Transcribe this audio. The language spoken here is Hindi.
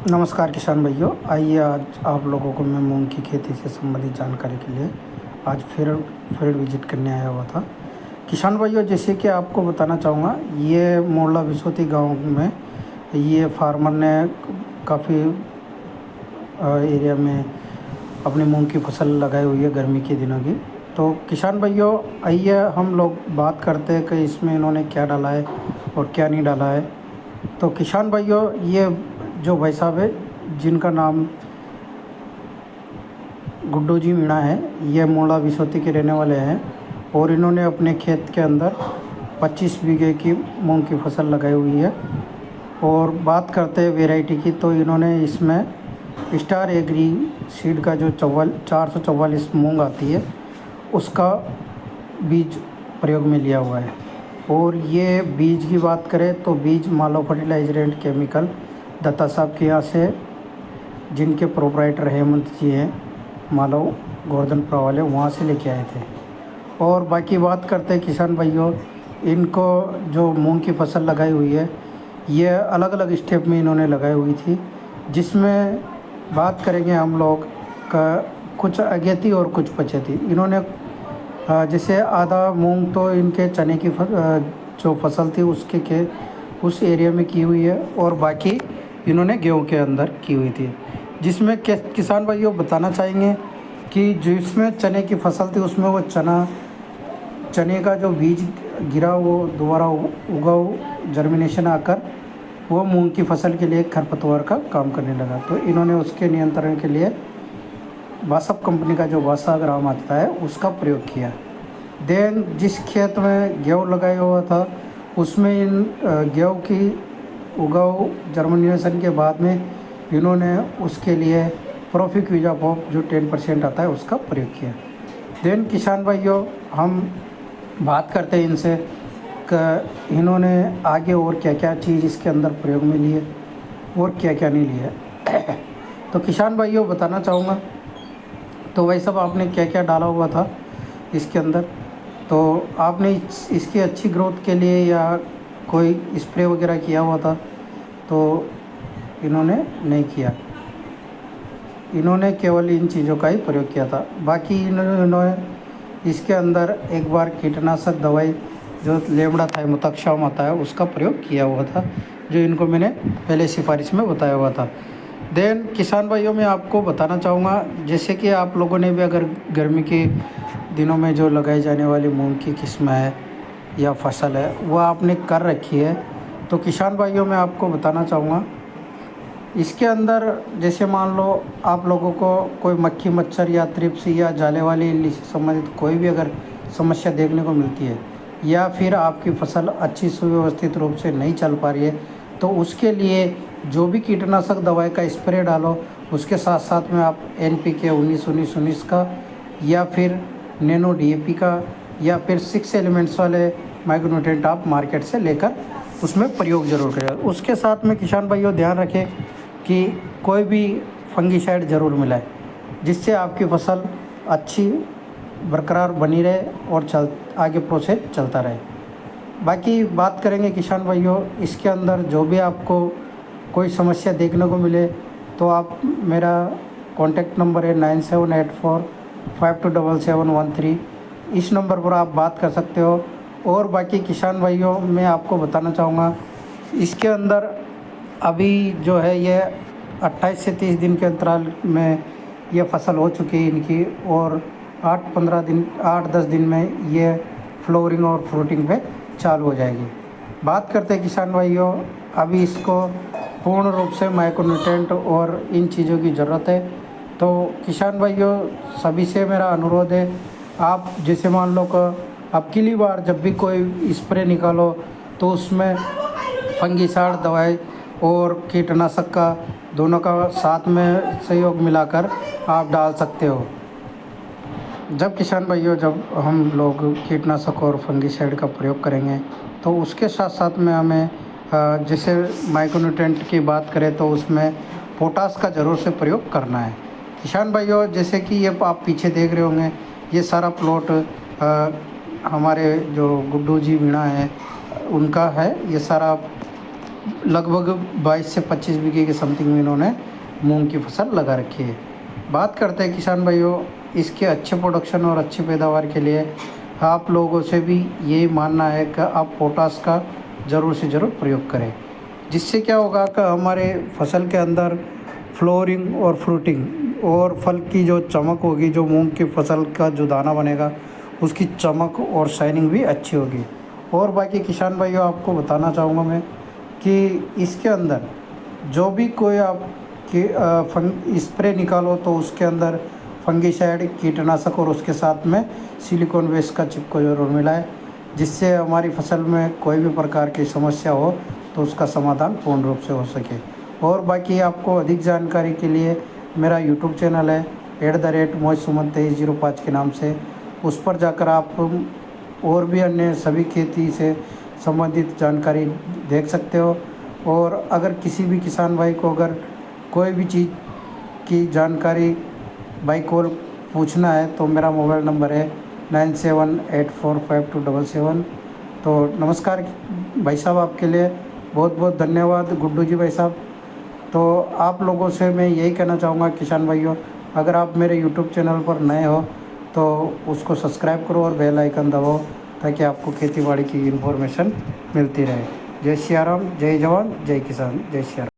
नमस्कार किसान भाइयों। आइए आज आप लोगों को मैं मूंग की खेती से संबंधित जानकारी के लिए आज फिर फील्ड विजिट करने आया हुआ था। किसान भाइयों, जैसे कि आपको बताना चाहूँगा, ये मोरला बिसोती गांव में ये फार्मर ने काफ़ी एरिया में अपनी मूंग की फसल लगाई हुई है गर्मी के दिनों की। तो किसान भाइयों, आइए हम लोग बात करते हैं कि इसमें इन्होंने क्या डाला है और क्या नहीं डाला है। तो किसान भाइयों, ये जो भाई साहब है जिनका नाम गुड्डू जी मीणा है, ये मोड़ा बिसोती के रहने वाले हैं और इन्होंने अपने खेत के अंदर 25 बीघे की मूंग की फसल लगाई हुई है। और बात करते हैं वैरायटी की, तो इन्होंने इसमें स्टार एग्री सीड का जो 444 मूंग आती है उसका बीज प्रयोग में लिया हुआ है। और ये बीज की बात करें तो बीज Malav fertilizer and chemical Datta साहब के यहाँ से, जिनके प्रोपराइटर हेमंत जी हैं मालव गोवर्धनपुरा वाले, वहाँ से लेके आए थे। और बाकी बात करते हैं किसान भाइयों, इनको जो मूंग की फसल लगाई हुई है ये अलग अलग स्टेप में इन्होंने लगाई हुई थी, जिसमें बात करेंगे हम लोग का कुछ अगेती और कुछ पछेती। इन्होंने जैसे आधा मूंग तो इनके चने की जो फसल थी उसके उस एरिया में की हुई है और बाकी इन्होंने गेहूं के अंदर की हुई थी। जिसमें किसान भाइयों बताना चाहेंगे कि जिसमें चने की फसल थी उसमें वो चने का जो बीज गिरा वो दोबारा उगा, जर्मिनेशन आकर वो मूंग की फसल के लिए खरपतवार का काम करने लगा। तो इन्होंने उसके नियंत्रण के लिए बासप कंपनी का जो वासाग्राम आता है उसका प्रयोग किया। देन जिस खेत में गेहूँ लगाया हुआ था उसमें इन गेहूँ की उगाओ जर्मिनेशन के बाद में इन्होंने उसके लिए प्रोफिक वीजापॉप जो 10% आता है उसका प्रयोग किया। देन किसान भाइयों, हम बात करते हैं इनसे कि इन्होंने आगे और क्या क्या चीज़ इसके अंदर प्रयोग में लिए और क्या क्या नहीं लिया। तो किसान भाइयों बताना चाहूँगा, तो भाई साहब आपने क्या क्या डाला हुआ था इसके अंदर। तो आपने इसकी अच्छी ग्रोथ के लिए या कोई स्प्रे वगैरह किया हुआ था? तो इन्होंने नहीं किया, इन्होंने केवल इन चीज़ों का ही प्रयोग किया था। बाकी इन्होंने इसके अंदर एक बार कीटनाशक दवाई जो लेमड़ा थाइमोथैक्साम आता है उसका प्रयोग किया हुआ था, जो इनको मैंने पहले सिफारिश में बताया हुआ था। देन किसान भाइयों, मैं आपको बताना चाहूँगा, जैसे कि आप लोगों ने भी अगर गर्मी के दिनों में जो लगाई जाने वाली मूंग की किस्म है या फसल है वह आपने कर रखी है, तो किसान भाइयों मैं आपको बताना चाहूँगा, इसके अंदर जैसे मान लो आप लोगों को कोई मक्खी मच्छर या थ्रिप्स या जाले वाली इल्ली से संबंधित कोई भी अगर समस्या देखने को मिलती है या फिर आपकी फसल अच्छी सुव्यवस्थित रूप से नहीं चल पा रही है, तो उसके लिए जो भी कीटनाशक दवाई का स्प्रे डालो उसके साथ साथ में आप NPK 19-19-19 का या फिर नैनो DAP का या फिर 6 एलिमेंट्स वाले माइक्रोन्यूट्रिएंट आप मार्केट से लेकर उसमें प्रयोग जरूर करें। उसके साथ में किसान भाइयों ध्यान रखें कि कोई भी फंगीसाइड ज़रूर मिलाए, जिससे आपकी फसल अच्छी बरकरार बनी रहे और आगे प्रोसेस चलता रहे। बाकी बात करेंगे किसान भाइयों, इसके अंदर जो भी आपको कोई समस्या देखने को मिले तो आप मेरा कॉन्टैक्ट नंबर है 9784527713, इस नंबर पर आप बात कर सकते हो। और बाकी किसान भाइयों मैं आपको बताना चाहूँगा, इसके अंदर अभी जो है ये 28 से 30 दिन के अंतराल में ये फसल हो चुकी है इनकी, और 8-10 दिन में ये फ्लोरिंग और फ्रूटिंग पे चालू हो जाएगी। बात करते हैं किसान भाइयों, अभी इसको पूर्ण रूप से माइक्रोन्यूट्रिएंट और इन चीज़ों की ज़रूरत है। तो किसान भाइयों सभी से मेरा अनुरोध है, आप जैसे मान लो कि अगली बार जब भी कोई स्प्रे निकालो तो उसमें फंगीसाइड दवाई और कीटनाशक का दोनों का साथ में सहयोग मिलाकर आप डाल सकते हो। जब किसान भाइयों जब हम लोग कीटनाशक और फंगीसाइड का प्रयोग करेंगे तो उसके साथ साथ में हमें जैसे माइक्रोन्यूट्रिएंट की बात करें तो उसमें पोटास का ज़रूर से प्रयोग करना है। किसान भाइयों जैसे कि ये आप पीछे देख रहे होंगे, ये सारा प्लॉट हमारे जो गुड्डू जी मीणा है उनका है। ये सारा लगभग 22 से 25 बीघे के समथिंग में इन्होंने मूंग की फसल लगा रखी है। बात करते हैं किसान भाइयों इसके अच्छे प्रोडक्शन और अच्छी पैदावार के लिए आप लोगों से भी यही मानना है कि आप पोटास का ज़रूर से ज़रूर प्रयोग करें, जिससे क्या होगा कि हमारे फसल के अंदर फ्लोरिंग और फ्रूटिंग और फल की जो चमक होगी, जो मूंग की फसल का जो दाना बनेगा उसकी चमक और शाइनिंग भी अच्छी होगी। और बाकी किसान भाइयों आपको बताना चाहूँगा मैं कि इसके अंदर जो भी कोई आप स्प्रे निकालो तो उसके अंदर फंगिसाइड कीटनाशक और उसके साथ में सिलिकॉन वेस्ट का चिपको जरूर मिलाएं, जिससे हमारी फसल में कोई भी प्रकार की समस्या हो तो उसका समाधान पूर्ण रूप से हो सके। और बाकी आपको अधिक जानकारी के लिए मेरा यूट्यूब चैनल है @moizsuman2305 के नाम से, उस पर जाकर आप और भी अन्य सभी खेती से संबंधित जानकारी देख सकते हो। और अगर किसी भी किसान भाई को अगर कोई भी चीज़ की जानकारी बाई कॉल पूछना है तो मेरा मोबाइल नंबर है 97845277। तो नमस्कार भाई साहब, आपके लिए बहुत बहुत धन्यवाद गुड्डू जी भाई साहब। तो आप लोगों से मैं यही कहना चाहूँगा किसान भाइयों, अगर आप मेरे यूट्यूब चैनल पर नए हो तो उसको सब्सक्राइब करो और बेल आइकन दबाओ ताकि आपको खेती बाड़ी की इन्फॉर्मेशन मिलती रहे। जय सिया राम, जय जवान, जय किसान, जय सिया राम।